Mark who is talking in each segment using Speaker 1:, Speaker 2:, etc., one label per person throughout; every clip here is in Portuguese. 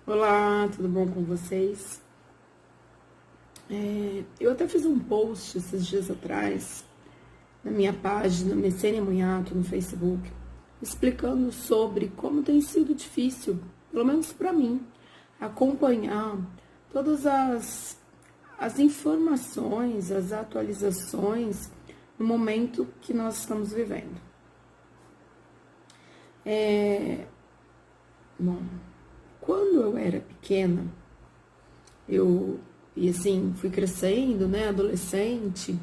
Speaker 1: Olá, tudo bom com vocês? Eu até fiz um post esses dias atrás na minha página Messênia Munhato no Facebook, explicando sobre como tem sido difícil, pelo menos para mim, acompanhar todas as informações, as atualizações no momento que nós estamos vivendo. Bom, quando eu era pequena, fui crescendo, né, adolescente.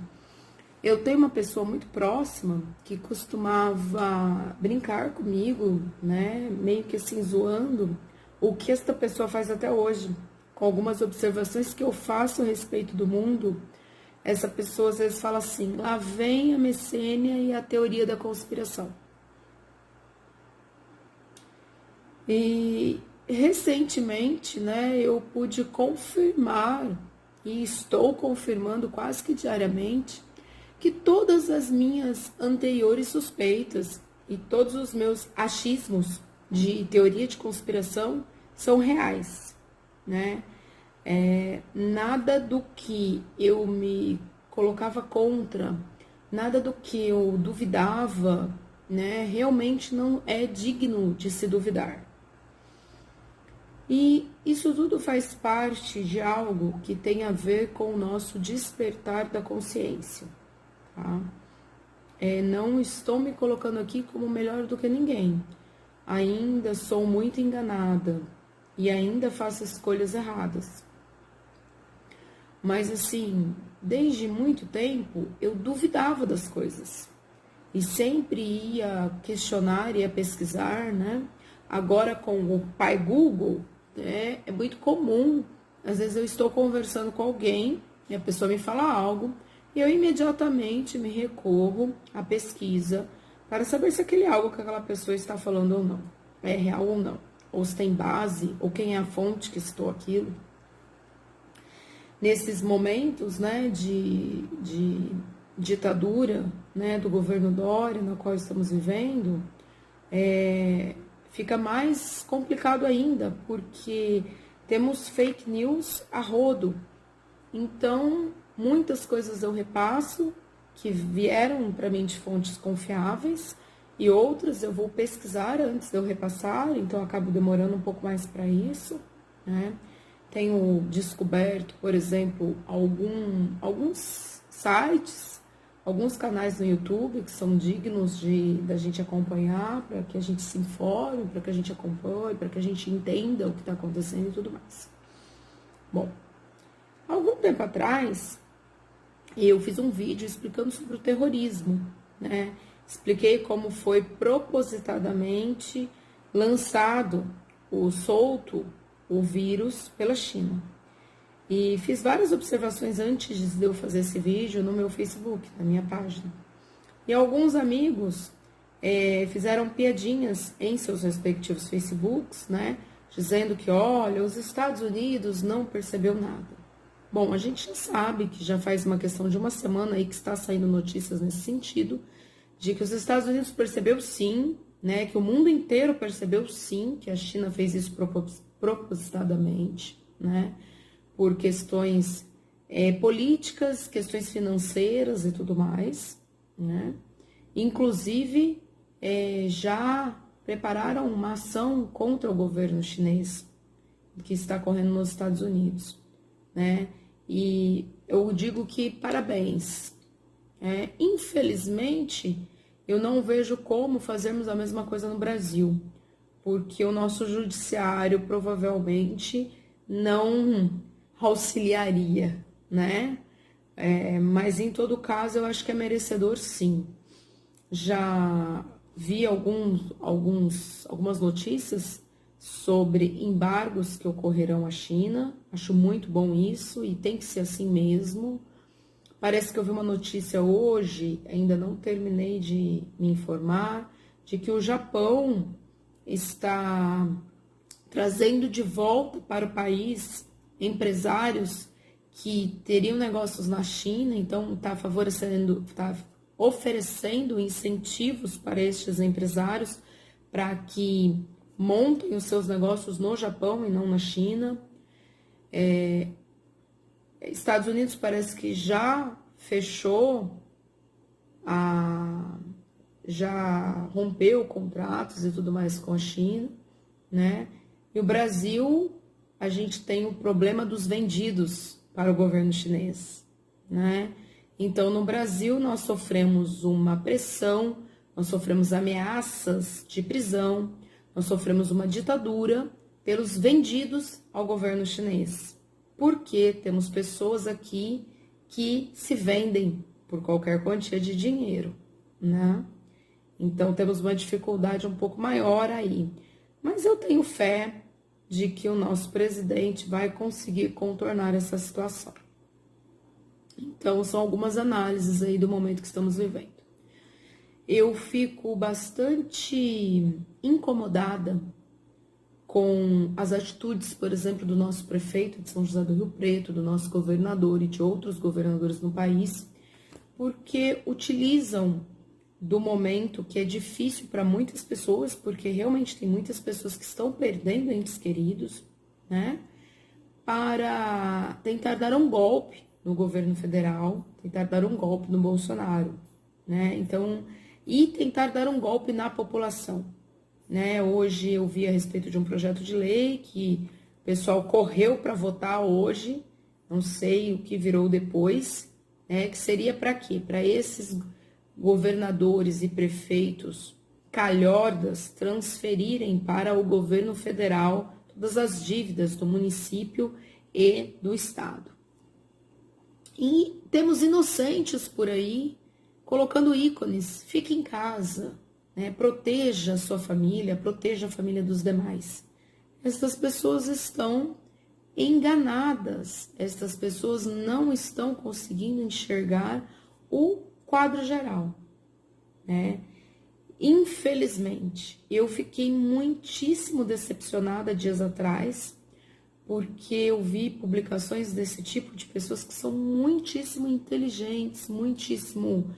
Speaker 1: Eu tenho uma pessoa muito próxima que costumava brincar comigo, né, meio que assim, zoando o que esta pessoa faz até hoje, com algumas observações que eu faço a respeito do mundo. Essa pessoa às vezes fala assim: lá vem a Messênia e a teoria da conspiração. E recentemente, né, eu pude confirmar, e estou confirmando quase que diariamente, que todas as minhas anteriores suspeitas e todos os meus achismos de teoria de conspiração são reais, né? Nada do que eu me colocava contra, nada do que eu duvidava, né, realmente não é digno de se duvidar. E isso tudo faz parte de algo que tem a ver com o nosso despertar da consciência, tá? Não estou me colocando aqui como melhor do que ninguém. Ainda sou muito enganada e ainda faço escolhas erradas. Mas assim, desde muito tempo eu duvidava das coisas e sempre ia questionar, ia pesquisar, né? Agora com o pai Google, né, é muito comum. Às vezes eu estou conversando com alguém e a pessoa me fala algo e eu imediatamente me recorro à pesquisa para saber se aquele algo que aquela pessoa está falando ou não é real ou não, ou se tem base, ou quem é a fonte que citou aquilo. Nesses momentos, né, de ditadura, né, do governo Dória, na qual estamos vivendo, fica mais complicado ainda, porque temos fake news a rodo. Então, muitas coisas eu repasso que vieram para mim de fontes confiáveis e outras eu vou pesquisar antes de eu repassar, então eu acabo demorando um pouco mais para isso, né? Tenho descoberto, por exemplo, alguns sites, alguns canais no YouTube que são dignos da gente acompanhar, para que a gente se informe, para que a gente acompanhe, para que a gente entenda o que está acontecendo e tudo mais. Bom, algum tempo atrás, eu fiz um vídeo explicando sobre o terrorismo, né? Expliquei como foi propositadamente lançado, solto, o vírus pela China. E fiz várias observações antes de eu fazer esse vídeo no meu Facebook, na minha página. E alguns amigos fizeram piadinhas em seus respectivos Facebooks, né? Dizendo que, olha, os Estados Unidos não percebeu nada. Bom, a gente já sabe que já faz uma questão de uma semana aí que está saindo notícias nesse sentido, de que os Estados Unidos percebeu sim, né? Que o mundo inteiro percebeu sim que a China fez isso propositadamente, né? Por questões políticas, questões financeiras e tudo mais, né? Inclusive, já prepararam uma ação contra o governo chinês que está correndo nos Estados Unidos, né? E eu digo que parabéns. Infelizmente, eu não vejo como fazermos a mesma coisa no Brasil, porque o nosso judiciário provavelmente não auxiliaria, né? Mas em todo caso, eu acho que é merecedor sim. Já vi algumas notícias sobre embargos que ocorrerão à China. Acho muito bom isso e tem que ser assim mesmo. Parece que eu vi uma notícia hoje, ainda não terminei de me informar, de que o Japão está trazendo de volta para o país empresários que teriam negócios na China, então está oferecendo incentivos para estes empresários para que montem os seus negócios no Japão e não na China. Estados Unidos parece que já fechou, já rompeu contratos e tudo mais com a China, né? E o Brasil, a gente tem o problema dos vendidos para o governo chinês, né? Então, no Brasil, nós sofremos uma pressão, nós sofremos ameaças de prisão, nós sofremos uma ditadura pelos vendidos ao governo chinês. Porque temos pessoas aqui que se vendem por qualquer quantia de dinheiro, né? Então, temos uma dificuldade um pouco maior aí. Mas eu tenho fé de que o nosso presidente vai conseguir contornar essa situação. Então, são algumas análises aí do momento que estamos vivendo. Eu fico bastante incomodada com as atitudes, por exemplo, do nosso prefeito de São José do Rio Preto, do nosso governador e de outros governadores no país, porque utilizam do momento que é difícil para muitas pessoas, porque realmente tem muitas pessoas que estão perdendo entes queridos, né, para tentar dar um golpe no governo federal, tentar dar um golpe no Bolsonaro, né, então, e tentar dar um golpe na população, né. Hoje eu vi a respeito de um projeto de lei que o pessoal correu para votar hoje, não sei o que virou depois, né, que seria para quê? Para esses governadores e prefeitos calhordas transferirem para o governo federal todas as dívidas do município e do estado. E temos inocentes por aí colocando ícones, fique em casa, né? Proteja a sua família, proteja a família dos demais. Essas pessoas estão enganadas, essas pessoas não estão conseguindo enxergar o quadro geral, né? Infelizmente, eu fiquei muitíssimo decepcionada dias atrás, porque eu vi publicações desse tipo de pessoas que são muitíssimo inteligentes, muitíssimo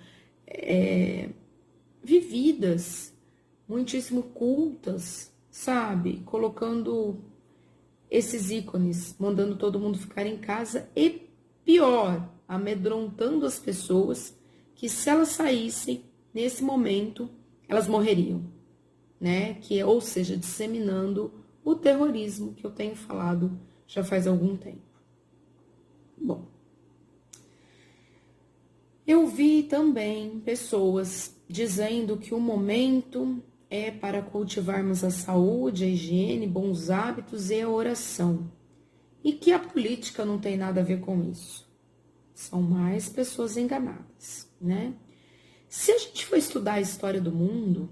Speaker 1: vividas, muitíssimo cultas, sabe? Colocando esses ícones, mandando todo mundo ficar em casa e, pior, amedrontando as pessoas que se elas saíssem nesse momento, elas morreriam, né? Ou seja, disseminando o terrorismo que eu tenho falado já faz algum tempo. Bom, eu vi também pessoas dizendo que o momento é para cultivarmos a saúde, a higiene, bons hábitos e a oração, e que a política não tem nada a ver com isso. São mais pessoas enganadas, né? Se a gente for estudar a história do mundo,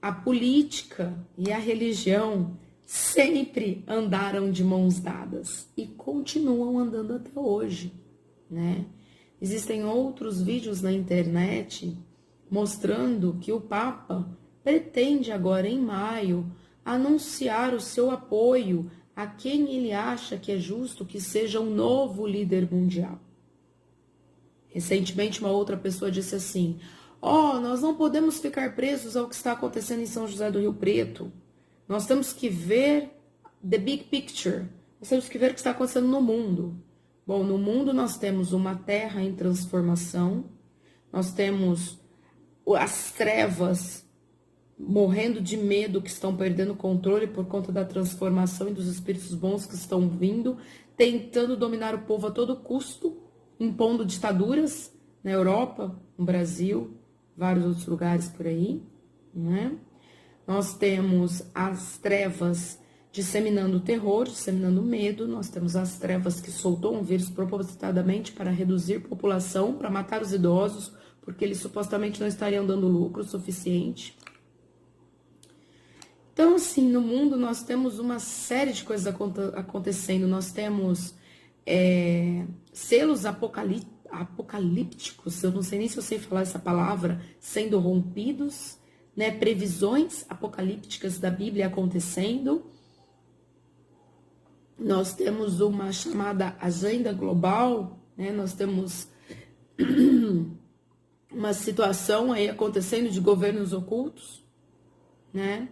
Speaker 1: a política e a religião sempre andaram de mãos dadas e continuam andando até hoje, né? Existem outros vídeos na internet mostrando que o Papa pretende agora em maio anunciar o seu apoio a quem ele acha que é justo que seja um novo líder mundial. Recentemente, uma outra pessoa disse assim: nós não podemos ficar presos ao que está acontecendo em São José do Rio Preto. Nós temos que ver the big picture. Nós temos que ver o que está acontecendo no mundo. Bom, no mundo nós temos uma terra em transformação, nós temos as trevas morrendo de medo, que estão perdendo o controle por conta da transformação e dos espíritos bons que estão vindo, tentando dominar o povo a todo custo, impondo ditaduras na Europa, no Brasil, vários outros lugares por aí, né? Nós temos as trevas disseminando o terror, disseminando o medo, nós temos as trevas que soltou um vírus propositadamente para reduzir a população, para matar os idosos, porque eles supostamente não estariam dando lucro suficiente. Então, assim, no mundo nós temos uma série de coisas acontecendo, nós temos selos apocalípticos, eu não sei nem se eu sei falar essa palavra, sendo rompidos, né? Previsões apocalípticas da Bíblia acontecendo. Nós temos uma chamada agenda global, né? Nós temos uma situação aí acontecendo de governos ocultos, né?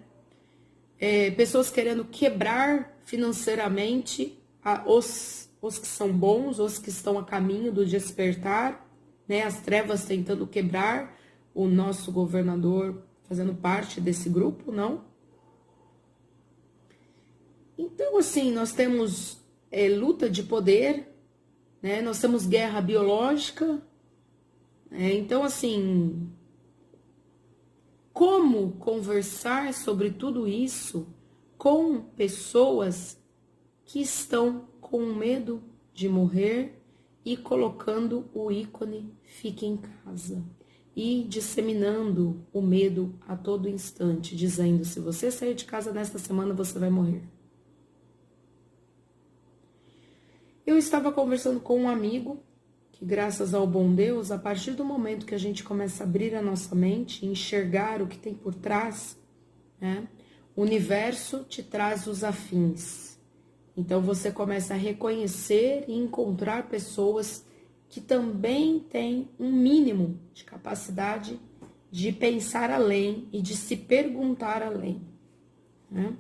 Speaker 1: pessoas querendo quebrar financeiramente os que são bons, os que estão a caminho do despertar, né? As trevas tentando quebrar o nosso governador, fazendo parte desse grupo, não? Então, assim, nós temos luta de poder, né? Nós temos guerra biológica. Então, assim, como conversar sobre tudo isso com pessoas que estão com medo de morrer e colocando o ícone "fique em casa" e disseminando o medo a todo instante, dizendo: se você sair de casa nesta semana, você vai morrer. Eu estava conversando com um amigo que, graças ao bom Deus, a partir do momento que a gente começa a abrir a nossa mente, enxergar o que tem por trás, né, o universo te traz os afins. Então você começa a reconhecer e encontrar pessoas que também têm um mínimo de capacidade de pensar além e de se perguntar além, né?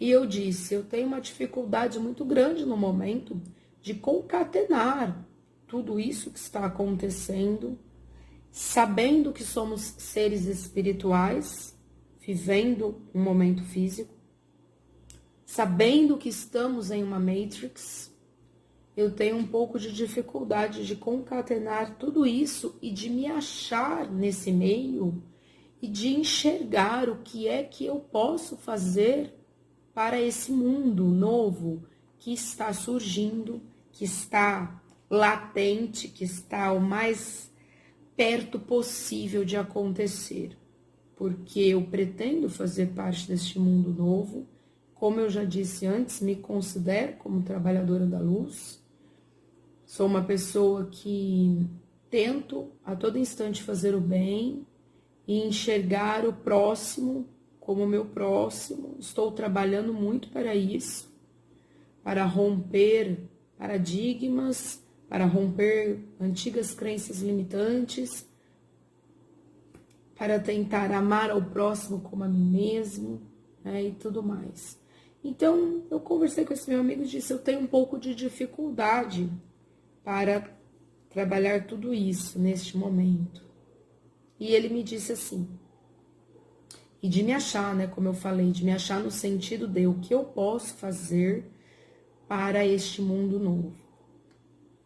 Speaker 1: E eu disse, eu tenho uma dificuldade muito grande no momento de concatenar tudo isso que está acontecendo, sabendo que somos seres espirituais, vivendo um momento físico, sabendo que estamos em uma Matrix. Eu tenho um pouco de dificuldade de concatenar tudo isso e de me achar nesse meio e de enxergar o que é que eu posso fazer para esse mundo novo que está surgindo, que está latente, que está o mais perto possível de acontecer. Porque eu pretendo fazer parte deste mundo novo. Como eu já disse antes, me considero como trabalhadora da luz. Sou uma pessoa que tento a todo instante fazer o bem e enxergar o próximo como meu próximo. Estou trabalhando muito para isso, para romper paradigmas, para romper antigas crenças limitantes, para tentar amar ao próximo como a mim mesmo, né, e tudo mais. Então, eu conversei com esse meu amigo e disse, eu tenho um pouco de dificuldade para trabalhar tudo isso neste momento. E ele me disse assim, e de me achar, né, como eu falei, de me achar no sentido de o que eu posso fazer para este mundo novo.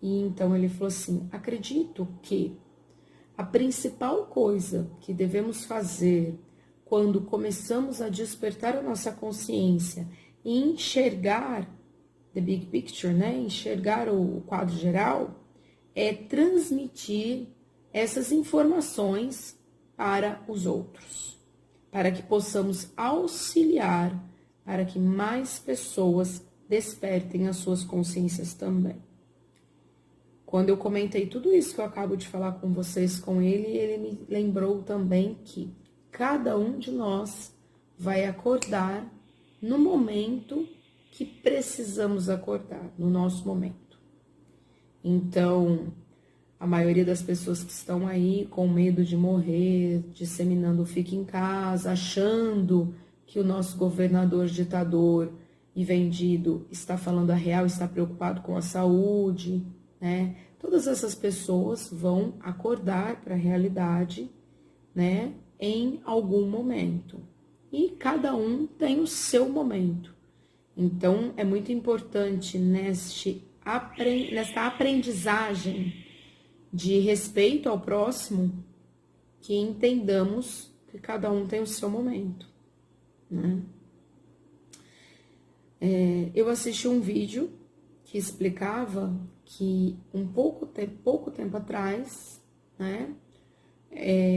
Speaker 1: E então ele falou assim, acredito que a principal coisa que devemos fazer quando começamos a despertar a nossa consciência e enxergar the big picture, né, enxergar o quadro geral, é transmitir essas informações para os outros, para que possamos auxiliar, para que mais pessoas despertem as suas consciências também. Quando eu comentei tudo isso que eu acabo de falar com vocês com ele me lembrou também que cada um de nós vai acordar no momento que precisamos acordar, no nosso momento. Então, a maioria das pessoas que estão aí com medo de morrer, disseminando "fique em casa", achando que o nosso governador ditador e vendido está falando a real, está preocupado com a saúde, né? Todas essas pessoas vão acordar para a realidade, né, em algum momento. E cada um tem o seu momento. Então, é muito importante nesta aprendizagem de respeito ao próximo, que entendamos que cada um tem o seu momento, né? Eu assisti um vídeo que explicava que pouco tempo atrás, né,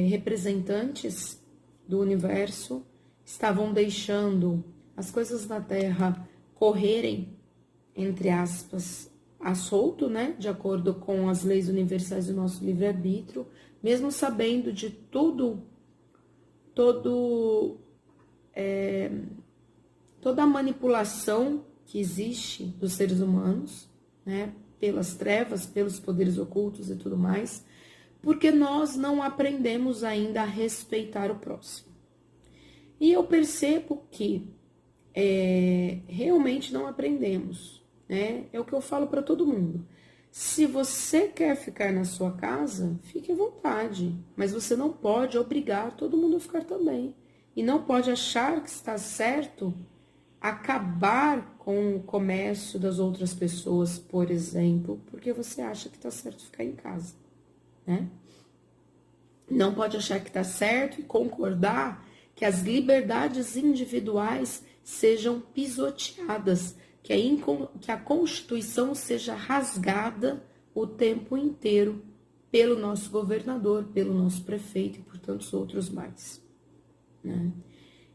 Speaker 1: representantes do universo estavam deixando as coisas da Terra correrem, entre aspas, a solto, né, de acordo com as leis universais do nosso livre-arbítrio, mesmo sabendo de toda a manipulação que existe dos seres humanos, né, pelas trevas, pelos poderes ocultos e tudo mais, porque nós não aprendemos ainda a respeitar o próximo. E eu percebo que realmente não aprendemos, né? É o que eu falo para todo mundo. Se você quer ficar na sua casa, fique à vontade, mas você não pode obrigar todo mundo a ficar também. E não pode achar que está certo acabar com o comércio das outras pessoas, por exemplo, porque você acha que está certo ficar em casa, né? Não pode achar que está certo e concordar que as liberdades individuais sejam pisoteadas, que a Constituição seja rasgada o tempo inteiro pelo nosso governador, pelo nosso prefeito e por tantos outros mais, né?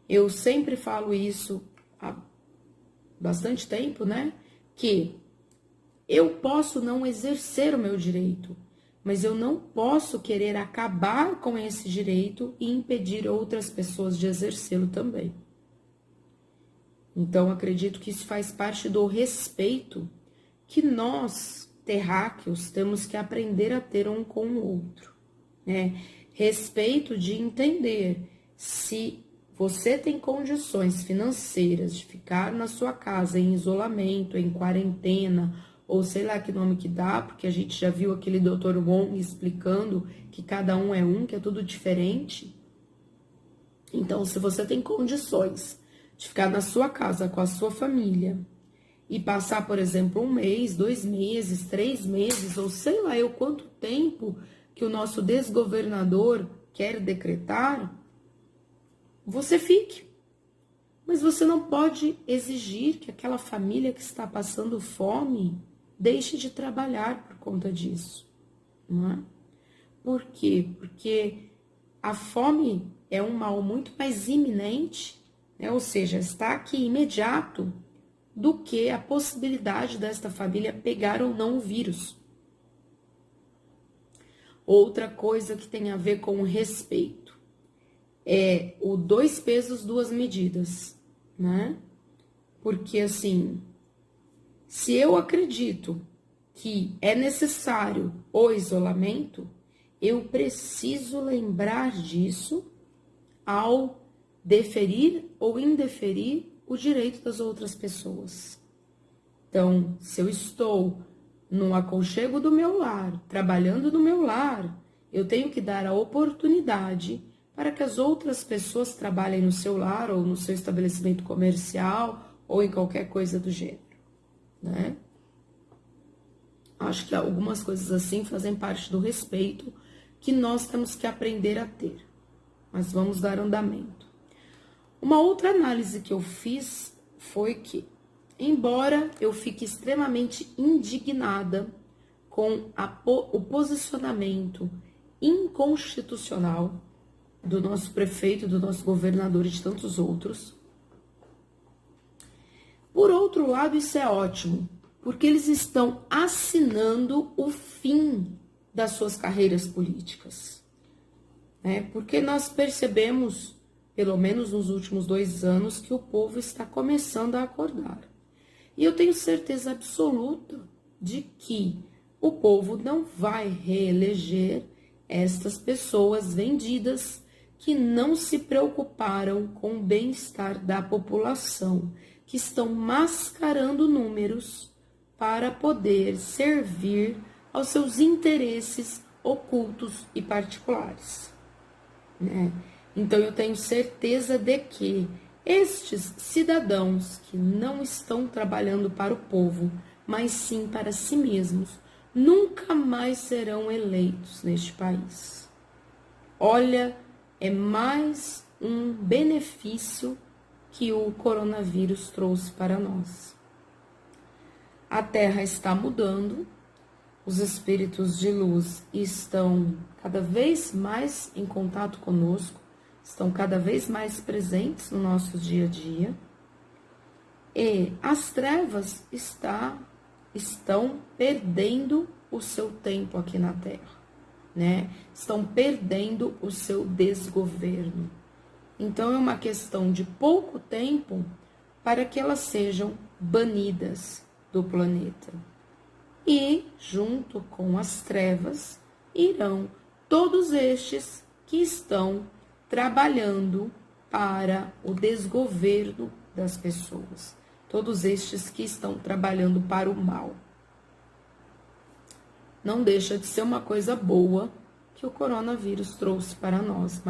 Speaker 1: Eu sempre falo isso há bastante tempo, né? Que eu posso não exercer o meu direito, mas eu não posso querer acabar com esse direito e impedir outras pessoas de exercê-lo também. Então, acredito que isso faz parte do respeito que nós, terráqueos, temos que aprender a ter um com o outro, né? Respeito de entender se você tem condições financeiras de ficar na sua casa em isolamento, em quarentena, ou sei lá que nome que dá, porque a gente já viu aquele Dr. Wong explicando que cada um é um, que é tudo diferente. Então, se você tem condições de ficar na sua casa com a sua família e passar, por exemplo, 1 mês, 2 meses, 3 meses, ou sei lá eu quanto tempo que o nosso desgovernador quer decretar, você fique. Mas você não pode exigir que aquela família que está passando fome deixe de trabalhar por conta disso, não é? Por quê? Porque a fome é um mal muito mais iminente, né? Ou seja, está aqui imediato, do que a possibilidade desta família pegar ou não o vírus. Outra coisa que tem a ver com o respeito é o 2 pesos, 2 medidas, né? Porque assim, se eu acredito que é necessário o isolamento, eu preciso lembrar disso ao deferir ou indeferir o direito das outras pessoas. Então, se eu estou no aconchego do meu lar, trabalhando no meu lar, eu tenho que dar a oportunidade para que as outras pessoas trabalhem no seu lar ou no seu estabelecimento comercial ou em qualquer coisa do gênero, né? Acho que algumas coisas assim fazem parte do respeito que nós temos que aprender a ter. Mas vamos dar andamento. Uma outra análise que eu fiz foi que, embora eu fique extremamente indignada com o posicionamento inconstitucional do nosso prefeito, do nosso governador e de tantos outros, por outro lado, isso é ótimo, porque eles estão assinando o fim das suas carreiras políticas, né? Porque nós percebemos, pelo menos nos últimos 2 anos, que o povo está começando a acordar. E eu tenho certeza absoluta de que o povo não vai reeleger estas pessoas vendidas que não se preocuparam com o bem-estar da população, que estão mascarando números para poder servir aos seus interesses ocultos e particulares, né? Então eu tenho certeza de que estes cidadãos que não estão trabalhando para o povo, mas sim para si mesmos, nunca mais serão eleitos neste país. Olha, é mais um benefício que o coronavírus trouxe para nós. A Terra está mudando, os espíritos de luz estão cada vez mais em contato conosco, estão cada vez mais presentes no nosso dia a dia, e as trevas estão perdendo o seu tempo aqui na Terra, né? Estão perdendo o seu desgoverno. Então é uma questão de pouco tempo para que elas sejam banidas do planeta. E, junto com as trevas, irão todos estes que estão trabalhando para o desgoverno das pessoas. Todos estes que estão trabalhando para o mal. Não deixa de ser uma coisa boa que o coronavírus trouxe para nós.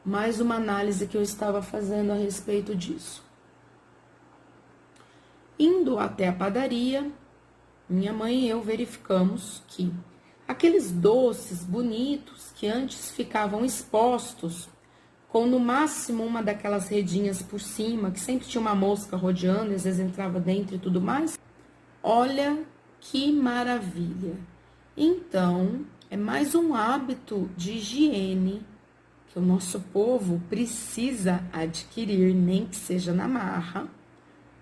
Speaker 1: Mais uma análise que eu estava fazendo a respeito disso. Indo até a padaria, minha mãe e eu verificamos que aqueles doces bonitos que antes ficavam expostos, com no máximo uma daquelas redinhas por cima, que sempre tinha uma mosca rodeando, e às vezes entrava dentro e tudo mais. Olha que maravilha! Então, é mais um hábito de higiene que o nosso povo precisa adquirir, nem que seja na marra,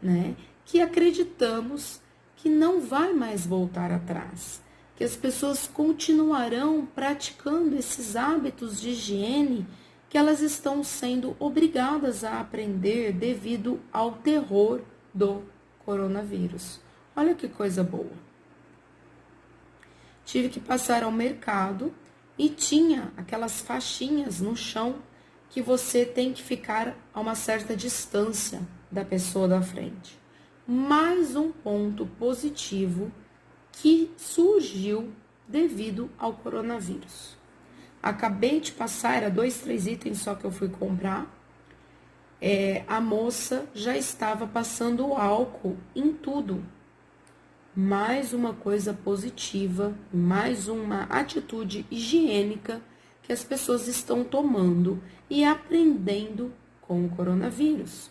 Speaker 1: né? Que acreditamos que não vai mais voltar atrás, que as pessoas continuarão praticando esses hábitos de higiene que elas estão sendo obrigadas a aprender devido ao terror do coronavírus. Olha que coisa boa. Tive que passar ao mercado e tinha aquelas faixinhas no chão que você tem que ficar a uma certa distância da pessoa da frente. Mais um ponto positivo que surgiu devido ao coronavírus. Acabei de passar, era 2, 3 itens só que eu fui comprar. A moça já estava passando álcool em tudo. Mais uma coisa positiva, mais uma atitude higiênica que as pessoas estão tomando e aprendendo com o coronavírus.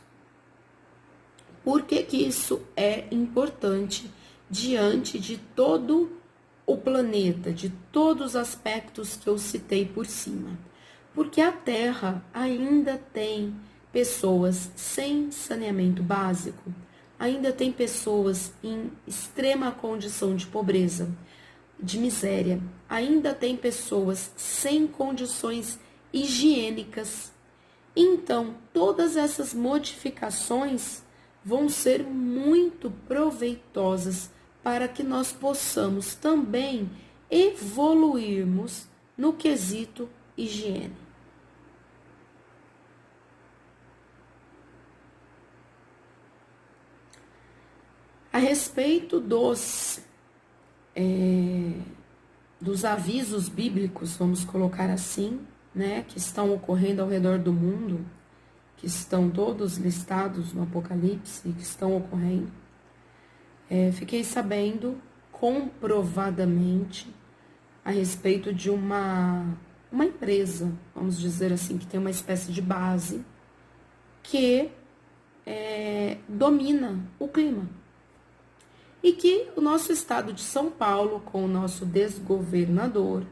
Speaker 1: Por que que isso é importante diante de todo o planeta, de todos os aspectos que eu citei por cima? Porque a Terra ainda tem pessoas sem saneamento básico, ainda tem pessoas em extrema condição de pobreza, de miséria, ainda tem pessoas sem condições higiênicas. Então, todas essas modificações vão ser muito proveitosas para que nós possamos também evoluirmos no quesito higiene. A respeito dos avisos bíblicos, vamos colocar assim, né, que estão ocorrendo ao redor do mundo, que estão todos listados no Apocalipse, que estão ocorrendo, fiquei sabendo comprovadamente a respeito de uma empresa, vamos dizer assim, que tem uma espécie de base, que domina o clima. E que o nosso estado de São Paulo, com o nosso desgovernador,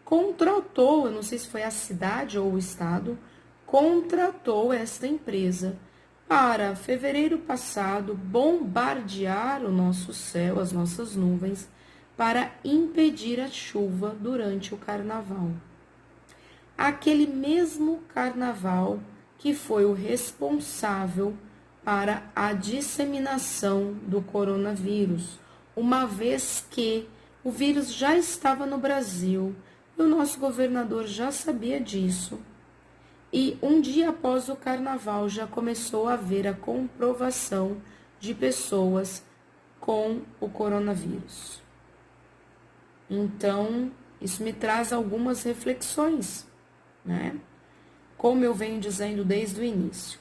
Speaker 1: contratou, eu não sei se foi a cidade ou o estado, contratou esta empresa para, fevereiro passado, bombardear o nosso céu, as nossas nuvens, para impedir a chuva durante o carnaval. Aquele mesmo carnaval que foi o responsável para a disseminação do coronavírus, uma vez que o vírus já estava no Brasil e o nosso governador já sabia disso. E um dia após o carnaval já começou a haver a comprovação de pessoas com o coronavírus. Então, isso me traz algumas reflexões, né? Como eu venho dizendo desde o início.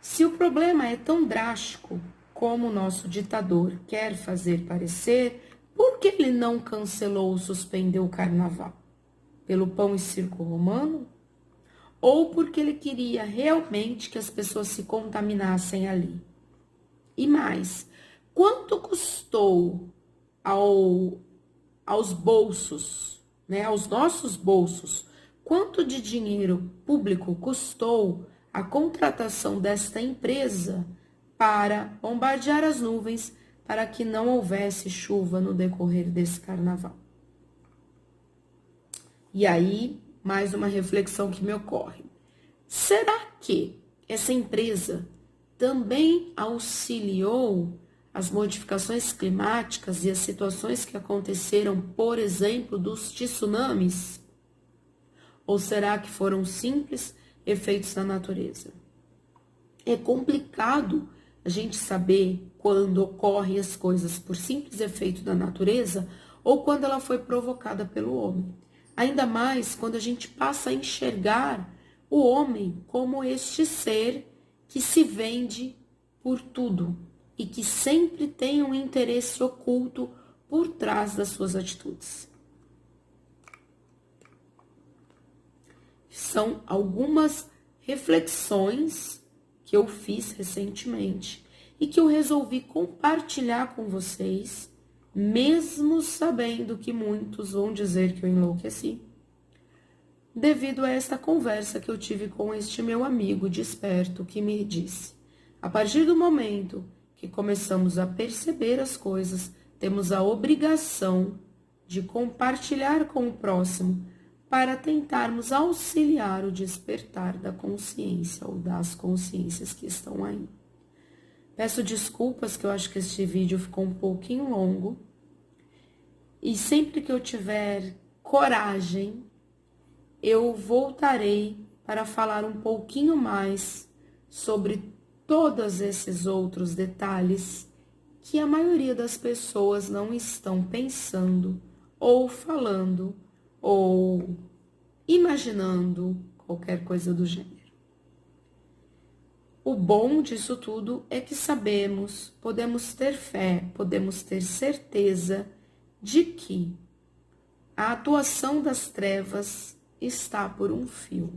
Speaker 1: Se o problema é tão drástico como o nosso ditador quer fazer parecer, por que ele não cancelou ou suspendeu o carnaval? Pelo pão e circo romano? Ou porque ele queria realmente que as pessoas se contaminassem ali? E mais, quanto custou aos bolsos, né, aos nossos bolsos, quanto de dinheiro público custou a contratação desta empresa para bombardear as nuvens para que não houvesse chuva no decorrer desse carnaval? E aí, mais uma reflexão que me ocorre. Será que essa empresa também auxiliou as modificações climáticas e as situações que aconteceram, por exemplo, dos tsunamis? Ou será que foram simples efeitos da natureza? É complicado a gente saber quando ocorrem as coisas por simples efeito da natureza ou quando ela foi provocada pelo homem. Ainda mais quando a gente passa a enxergar o homem como este ser que se vende por tudo e que sempre tem um interesse oculto por trás das suas atitudes. São algumas reflexões que eu fiz recentemente e que eu resolvi compartilhar com vocês, mesmo sabendo que muitos vão dizer que eu enlouqueci, devido a esta conversa que eu tive com este meu amigo desperto que me disse: a partir do momento que começamos a perceber as coisas, temos a obrigação de compartilhar com o próximo para tentarmos auxiliar o despertar da consciência ou das consciências que estão aí. Peço desculpas que eu acho que este vídeo ficou um pouquinho longo. E sempre que eu tiver coragem, eu voltarei para falar um pouquinho mais sobre todos esses outros detalhes que a maioria das pessoas não estão pensando ou falando ou imaginando qualquer coisa do gênero. O bom disso tudo é que sabemos, podemos ter fé, podemos ter certeza de que a atuação das trevas está por um fio.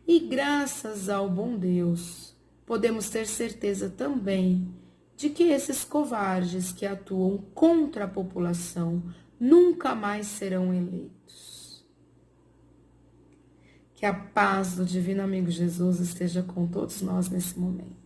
Speaker 1: E graças ao bom Deus, podemos ter certeza também de que esses covardes que atuam contra a população nunca mais serão eleitos. Que a paz do Divino Amigo Jesus esteja com todos nós nesse momento.